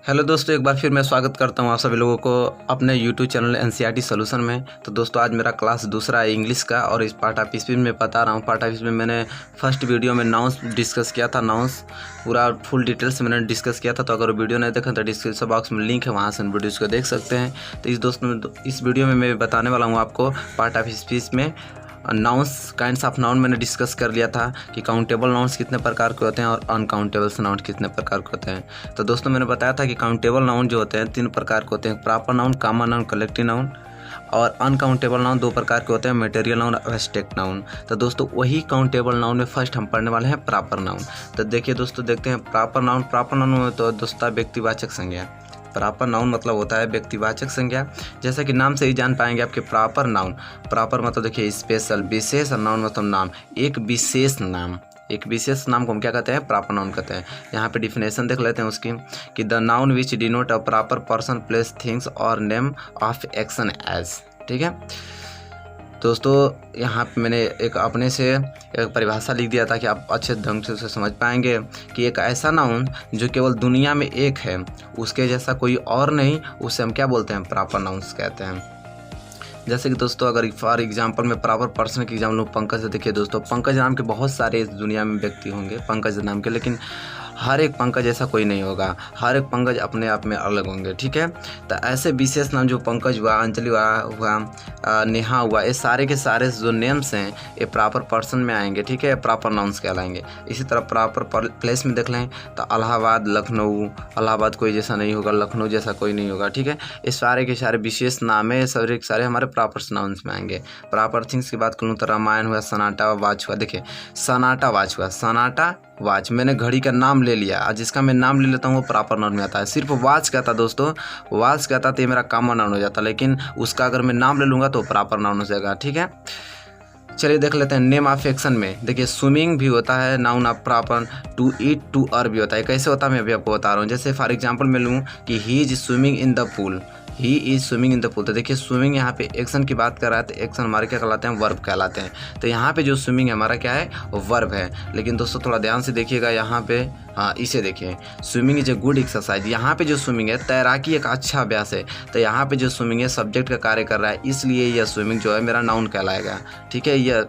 Hello दोस्तों, एक बार फिर मैं स्वागत करता हूं आप सभी लोगों को अपने यूट्यूब चैनल एनसीईआरटी सॉल्यूशन में। तो दोस्तों आज मेरा क्लास दूसरा है इंग्लिश का, और इस पार्ट ऑफ स्पीच में बता रहा हूं। पार्ट ऑफ स्पीच में मैंने फर्स्ट वीडियो में नाउंस डिस्कस किया था। नाउंस पूरा फुल डिटेल्स मैंने डिस्कस किया था। तो अगर वीडियो नहीं देखा तो डिस्क्रिप्शन बॉक्स में लिंक है, वहाँ से वीडियोज़ को देख सकते हैं। तो इस वीडियो में मैं बताने वाला हूँ आपको पार्ट ऑफ स्पीच में नाउंस, काइंड्स ऑफ नाउन मैंने डिस्कस कर लिया था कि काउंटेबल नाउन्स कितने प्रकार के होते हैं और अनकाउंटेबल नाउन कितने प्रकार के होते हैं। तो दोस्तों मैंने बताया था कि काउंटेबल नाउन जो होते हैं 3 प्रकार के होते हैं, proper noun, common noun, collective noun. और अनकाउंटेबल नाउन 2 प्रकार के होते हैं, मटेरियल नाउन, एब्स्ट्रैक्ट नाउन। तो दोस्तों वही काउंटेबल नाउन में फर्स्ट हम पढ़ने वाले हैं प्रॉपर नाउन। तो देखिए दोस्तों, देखते हैं प्रॉपर नाउन। प्रॉपर नाउन में तो दोस्तों व्यक्तिवाचक संज्ञा। प्रॉपर नाउन मतलब होता है व्यक्तिवाचक संज्ञा। जैसा कि नाम से ही जान पाएंगे आपके प्रॉपर नाउन। प्रॉपर मतलब देखिए स्पेशल, विशेष, और नाउन मतलब नाम, एक विशेष नाम। एक विशेष नाम को हम क्या कहते हैं? प्रॉपर नाउन कहते हैं। यहाँ पे डिफिनेशन देख लेते हैं उसकी कि the noun which denote a proper person, place, things और नेम ऑफ एक्शन एज। ठीक है दोस्तों, यहाँ पे मैंने एक अपने से एक परिभाषा लिख दिया था कि आप अच्छे ढंग से उसे समझ पाएंगे कि एक ऐसा नाउन जो केवल दुनिया में एक है, उसके जैसा कोई और नहीं, उसे हम क्या बोलते हैं? प्रॉपर नाउन्स कहते हैं। जैसे कि दोस्तों अगर फॉर एग्जांपल में प्रॉपर पर्सन की एग्जाम्पल पंकज से देखिए दोस्तों, पंकज नाम के बहुत सारे इस दुनिया में व्यक्ति होंगे पंकज नाम के, लेकिन हर एक पंकज ऐसा कोई नहीं होगा। हर एक पंकज अपने आप में अलग होंगे। ठीक है, तो ऐसे विशेष नाम जो पंकज हुआ, अंजलि हुआ, नेहा हुआ, ये सारे के सारे जो नेम्स हैं ये प्रॉपर पर्सन में आएंगे। ठीक है, प्रॉपर नाउन्स कहलाएंगे। इसी तरह प्रॉपर प्लेस में देख लें तो इलाहाबाद, लखनऊ, इलाहाबाद कोई जैसा नहीं होगा, लखनऊ जैसा कोई नहीं होगा। ठीक है, ये सारे के सारे विशेष नाम है, सारे के सारे हमारे प्रॉपर नाउन्स में आएंगे। प्रॉपर थिंग्स की बात करूँ तो रामायण हुआ, सन्नाटा वॉच हुआ। देखिए सन्नाटा वॉच हुआ, सन्नाटा वॉच, मैंने घड़ी का नाम ले लिया। आज जिसका मैं नाम ले लेता हूँ वो प्रॉपर नाउन में आता है। सिर्फ वॉच कहता दोस्तों, वॉच कहता तो ये मेरा कॉमन नाउन हो जाता, लेकिन उसका अगर मैं नाम ले लूँगा तो प्रॉपर नाउन हो जाएगा। ठीक है, चलिए देख लेते हैं नेम ऑफ एक्शन में। देखिए स्विमिंग भी होता है noun of proper, to eat, to earn भी होता है। कैसे होता है मैं अभी आपको बता रहा हूँ। जैसे फॉर एग्जाम्पल मैं लूँ कि he is swimming in the pool, he is swimming in the pool. तो देखिए स्विमिंग यहाँ पे एक्शन की बात कर रहा है, तो एक्शन हमारे क्या कहलाते हैं? वर्ब कहलाते हैं। तो यहाँ पे जो स्विमिंग है हमारा क्या है? वर्ब है। लेकिन दोस्तों थोड़ा ध्यान से देखिएगा यहाँ पे, हाँ इसे देखिए, swimming is a good exercise. यहाँ पे जो स्विमिंग है, तैराकी एक अच्छा अभ्यास है। तो यहाँ पे जो स्विमिंग है सब्जेक्ट का कार्य कर रहा है, इसलिए यह स्विमिंग जो है मेरा नाउन कहलाएगा। ठीक है, यह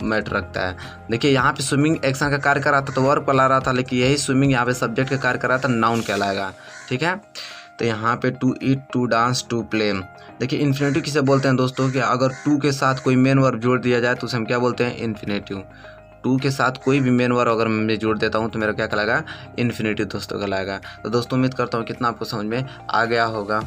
मैटर रखता है। देखिए यहाँ पे स्विमिंग एक्शन का कार्य कर रहा था तो वर्ब कहला रहा था, लेकिन यही स्विमिंग यहाँ पे सब्जेक्ट का कार्य कर रहा था, नाउन कहलाएगा। ठीक है, तो यहाँ पे to eat, to dance, to play. देखिए इन्फिनेटिव किसे बोलते हैं दोस्तों कि अगर टू के साथ कोई मेन वर्ब जोड़ दिया जाए तो उसे हम क्या बोलते हैं? इन्फिनेटिव। टू के साथ कोई भी मेन वर्ब अगर मैं जोड़ देता हूँ तो मेरा क्या कहलाएगा? इन्फिनेटिव दोस्तों कहलाएगा। तो दोस्तों उम्मीद करता हूँ कितना आपको समझ में आ गया होगा।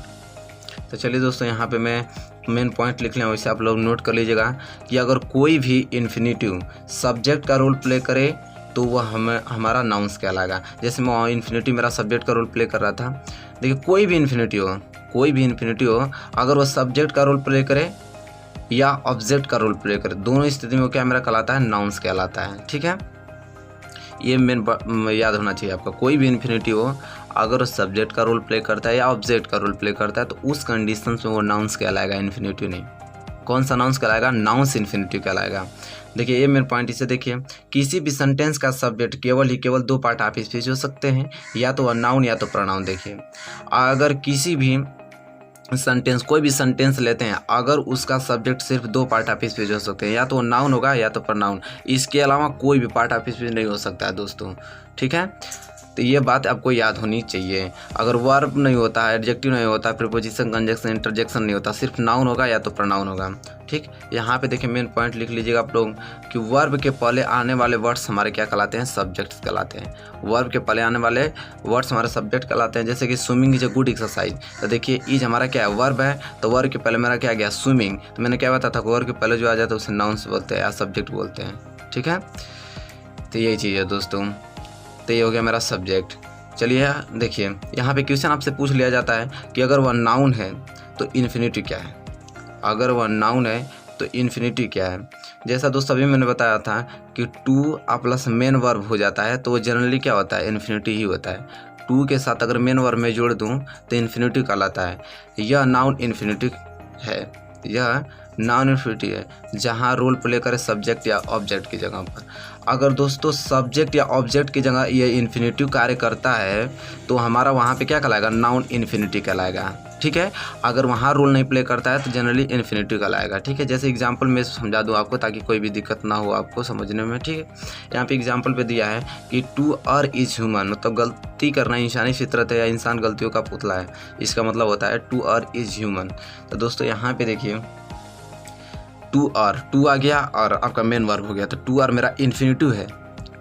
तो चलिए दोस्तों यहाँ पे मैं मेन पॉइंट लिख लें, वैसे आप लोग नोट कर लीजिएगा कि अगर कोई भी इन्फिनेटिव सब्जेक्ट का रोल प्ले करे तो वह हमारा नाउन्स कहलाएगा। जैसे मैं इन्फिनेटिव मेरा सब्जेक्ट का रोल प्ले कर रहा था। देखिए कोई भी इन्फिनेटिव हो, अगर वह सब्जेक्ट का रोल प्ले करे या ऑब्जेक्ट का रोल प्ले करे, दोनों स्थिति में क्या मेरा कहलाता है? नाउन्स कहलाता है। ठीक है, ये मेन याद होना चाहिए आपका। कोई भी इन्फिनेटिव हो, अगर वो सब्जेक्ट का रोल प्ले करता है या ऑब्जेक्ट का रोल प्ले करता है तो उस कंडीशन में वो नाउन्स कहलाएगा, इन्फिनेटिव नहीं। कौन सा नाउन्स कहलाएगा? नाउन्स इन्फिनेटिव कहलाएगा। देखिए ये मेन पॉइंट, इसे देखिए, किसी भी सेंटेंस का सब्जेक्ट केवल 2 पार्ट ऑफ स्पीच हो सकते हैं, या तो नाउन या तो प्रोनाउन। देखिए अगर किसी भी सेंटेंस, कोई भी सेंटेंस लेते हैं, अगर उसका सब्जेक्ट सिर्फ 2 पार्ट ऑफ स्पीच हो सकते हैं, या तो नाउन होगा या तो प्रोनाउन। इसके अलावा कोई भी पार्ट ऑफ स्पीच नहीं हो सकता है दोस्तों। ठीक है, तो ये बात आपको याद होनी चाहिए। अगर वर्ब नहीं होता है, एडजेक्टिव नहीं होता, प्रीपोजिशन, कंजक्शन, इंटरजेक्शन नहीं होता, सिर्फ नाउन होगा या तो प्रोनाउन होगा। ठीक, यहाँ पे देखिए मेन पॉइंट लिख लीजिएगा आप लोग कि वर्ब के पहले आने वाले वर्ड्स हमारे क्या कहलाते हैं? सब्जेक्ट्स कहलाते हैं। वर्ब के पहले आने वाले वर्ड्स हमारे सब्जेक्ट कहलाते हैं। जैसे कि swimming is a good exercise, तो देखिए इज हमारा क्या है? वर्ब है। तो वर्ब के पहले मेरा क्या गया? स्विमिंग। तो मैंने क्या बताया था? वर्ब के पहले जो आ जाता है उसे नाउन्स बोलते हैं या सब्जेक्ट बोलते हैं। ठीक है, तो यही चीज़ है दोस्तों। तो ये हो गया मेरा सब्जेक्ट। चलिए देखिए यहाँ पे क्वेश्चन आपसे पूछ लिया जाता है कि अगर वह नाउन है तो इन्फिनेटिव क्या है? अगर वह नाउन है तो इन्फिनेटिव क्या है? जैसा दोस्तों अभी मैंने बताया था कि टू प्लस मेन वर्ब हो जाता है तो वो जनरली क्या होता है? इन्फिनेटिव ही होता है। टू के साथ अगर मेन वर्ब में जोड़ दूँ तो इन्फिनेटिव कहलाता है। यह नाउन इन्फिनेटिव है, यह नाउन इन्फिनेटिव है जहाँ रोल प्ले करे सब्जेक्ट या ऑब्जेक्ट की जगह पर। अगर दोस्तों सब्जेक्ट या ऑब्जेक्ट की जगह ये इन्फिनेटिव कार्य करता है तो हमारा वहाँ पे क्या कहलाएगा, नाउन इन्फिनिटिव कहलाएगा। ठीक है, अगर वहाँ रोल नहीं प्ले करता है तो जनरली इन्फिनिटिव कहलाएगा। ठीक है, जैसे एग्जांपल में समझा दूँ आपको ताकि कोई भी दिक्कत ना हो आपको समझने में। ठीक है, यहाँ पे एग्जांपल पे दिया है कि टू अर्र इज ह्यूमन, मतलब गलती करना इंसानी फितरत है या इंसान गलतियों का पुतला है, इसका मतलब होता है टू अर्र इज ह्यूमन। तो दोस्तों यहाँ पे देखिए टू अर्र, टू आ गया और आपका मेन वर्ब हो गया, तो टू अर्र मेरा इन्फिनिटिव है,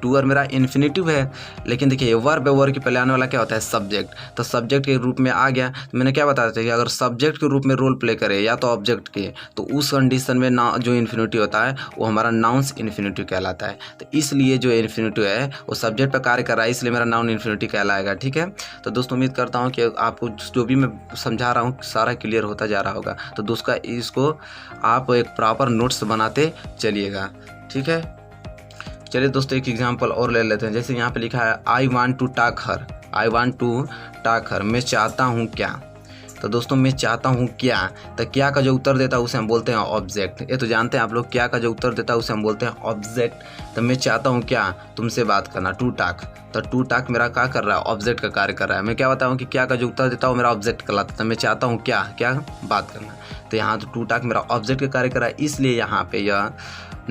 टू अर्र मेरा इन्फिनिटिव है। लेकिन देखिए वर्ब है, वर्ब के पहले आने वाला क्या होता है, सब्जेक्ट, तो सब्जेक्ट के रूप में आ गया। तो मैंने क्या बताया था कि अगर सब्जेक्ट के रूप में रोल प्ले करे या तो ऑब्जेक्ट के, तो उस कंडीशन में ना जो इन्फिनिटिव होता है वो हमारा नाउन्स इन्फिनिटिव कहलाता है। तो इसलिए जो इन्फिनिटिव है वो सब्जेक्ट पर कार्य कर रहा है, इसलिए मेरा नाउन इन्फिनिटिव कहलाएगा। ठीक है, तो दोस्तों उम्मीद करता हूँ कि आपको जो भी मैं समझा रहा हूँ सारा क्लियर होता जा रहा होगा। तो दोस्तों इसको आप एक प्रॉपर नोट्स बनाते चलिएगा। ठीक है, चलिए दोस्तों एक एग्जांपल और ले लेते हैं। जैसे यहाँ पे लिखा है I want to talk her, I want to talk her, मैं चाहता हूँ क्या। तो दोस्तों मैं चाहता हूँ क्या, तो क्या का जो उत्तर देता है उसे हम बोलते हैं ऑब्जेक्ट। ये तो जानते हैं आप लोग, क्या का जो उत्तर देता है उसे हम बोलते हैं ऑब्जेक्ट। तो मैं चाहता हूँ क्या, तुमसे बात करना, टू टॉक। तो टू टॉक मेरा क्या कर रहा है, ऑब्जेक्ट का कार्य कर रहा है। मैं क्या बताऊँ कि क्या का जो उत्तर देता हूँ मेरा ऑब्जेक्ट कहलाता है। तो मैं चाहता हूँ क्या, क्या बात करना, तो यहाँ तो टू टॉक मेरा ऑब्जेक्ट का कार्य कर रहा है, इसलिए यहाँ पे यह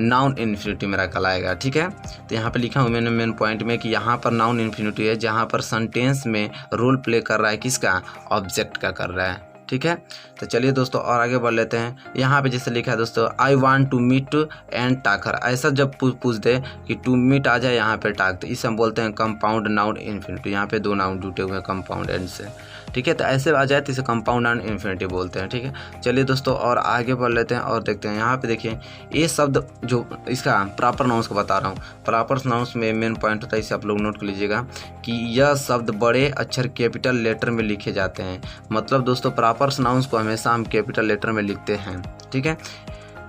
नाउन इन्फिनिटिव मेरा कहलाएगा। ठीक है, तो यहाँ पे लिखा हूँ मैंने मेन पॉइंट में कि यहाँ पर नाउन इन्फिनिटिव है जहाँ पर सेंटेंस में रोल प्ले कर रहा है किसका, ऑब्जेक्ट का कर रहा है। ठीक है, तो चलिए दोस्तों और आगे बढ़ लेते हैं। यहाँ पे जैसे लिखा है दोस्तों I want to meet and talk her, ऐसा जब पूछ दे कि टू मीट आ जाए यहाँ पे टाक, तो इसे हम बोलते हैं कंपाउंड नाउन इन्फिनिटिव। यहाँ पे दो नाउन जुटे हुए हैं कंपाउंड एंड से। ठीक है, तो ऐसे आ जाए तो इसे कंपाउंड नाउन इन्फिनिटिव बोलते हैं। ठीक है, चलिए दोस्तों और आगे बढ़ लेते हैं और देखते हैं। यहाँ पे देखिए ये शब्द जो इसका प्रॉपर नाउंस को बता रहा हूँ, प्रॉपर नाउंस में मेन पॉइंट होता है, इसे आप लोग नोट कर लीजिएगा कि यह शब्द बड़े अक्षर कैपिटल लेटर में लिखे जाते हैं। मतलब दोस्तों प्रॉपर नाउंस को हमेशा हम कैपिटल लेटर में लिखते हैं। ठीक है,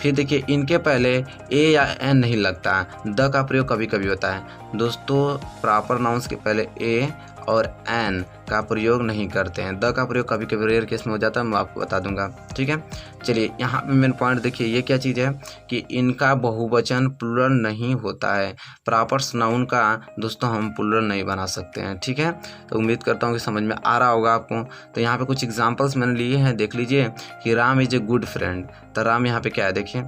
फिर देखिए इनके पहले ए या एन नहीं लगता, द का प्रयोग कभी कभी होता है। दोस्तों प्रॉपर नाउंस के पहले ए और एन का प्रयोग नहीं करते हैं, द का प्रयोग कभी कभी रेयर केस में हो जाता है, मैं आपको बता दूंगा। ठीक है, चलिए यहाँ पे मेन पॉइंट देखिए ये क्या चीज़ है कि इनका बहुवचन प्लूरल नहीं होता है। प्रॉपर नाउन का दोस्तों हम प्लूरल नहीं बना सकते हैं। ठीक है, तो उम्मीद करता हूँ कि समझ में आ रहा होगा आपको। तो यहाँ पे कुछ एग्जाम्पल्स मैंने लिए हैं, देख लीजिए कि Ram is a good friend. तो राम यहाँ पे क्या है देखिए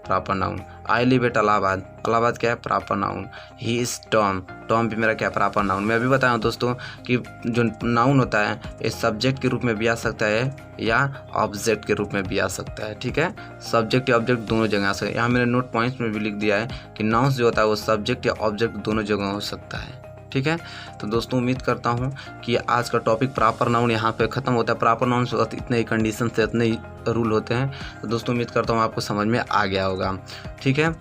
proper noun. I live at Allahabad, Allahabad क्या है proper noun. He is Tom, Tom भी मेरा क्या प्रॉपर नाउन। मैं अभी बताया दोस्तों कि जो नाउन होता है ये सब्जेक्ट के रूप में भी आ सकता है या ऑब्जेक्ट के रूप में भी आ सकता है। ठीक है, सब्जेक्ट या ऑब्जेक्ट दोनों जगह आ सकता है। यहाँ मैंने नोट पॉइंट्स में भी लिख दिया है कि नाउन जो होता है वो सब्जेक्ट या ऑब्जेक्ट दोनों जगह हो सकता है। ठीक है, तो दोस्तों उम्मीद करता हूँ कि आज का टॉपिक प्रॉपर नाउन यहाँ पे ख़त्म होता है। प्रॉपर नाउन से इतने ही कंडीशन से इतने ही रूल होते हैं। तो दोस्तों उम्मीद करता हूँ आपको समझ में आ गया होगा। ठीक है,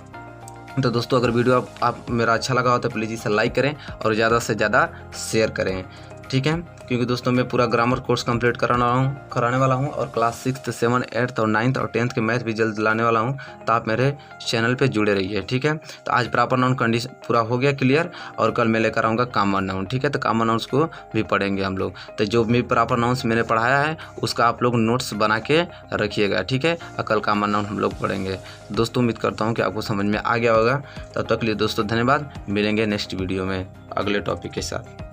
तो दोस्तों अगर वीडियो आप मेरा अच्छा लगा हो तो प्लीज़ इसे लाइक करें और ज़्यादा से ज़्यादा शेयर करें। ठीक है, क्योंकि दोस्तों मैं पूरा ग्रामर कोर्स कंप्लीट कराने वाला हूँ और क्लास 6, 7, 8 और 9 और 10th के मैथ भी जल्द लाने वाला हूँ। तो आप मेरे चैनल पे जुड़े रहिए। ठीक है, तो आज प्रॉपर नाउन कंडीशन पूरा हो गया क्लियर, और कल मैं लेकर आऊँगा कॉमन नाउन। ठीक है, तो कॉमन नाउन्स को भी पढ़ेंगे हम लोग। तो जो भी प्रॉपर नाउन्स मैंने पढ़ाया है उसका आप लोग नोट्स बना के रखिएगा। ठीक है, और कल कॉमन नाउन हम लोग पढ़ेंगे। दोस्तों उम्मीद करता हूँ कि आपको समझ में आ गया होगा। तब तक के लिए दोस्तों धन्यवाद, मिलेंगे नेक्स्ट वीडियो में अगले टॉपिक के साथ।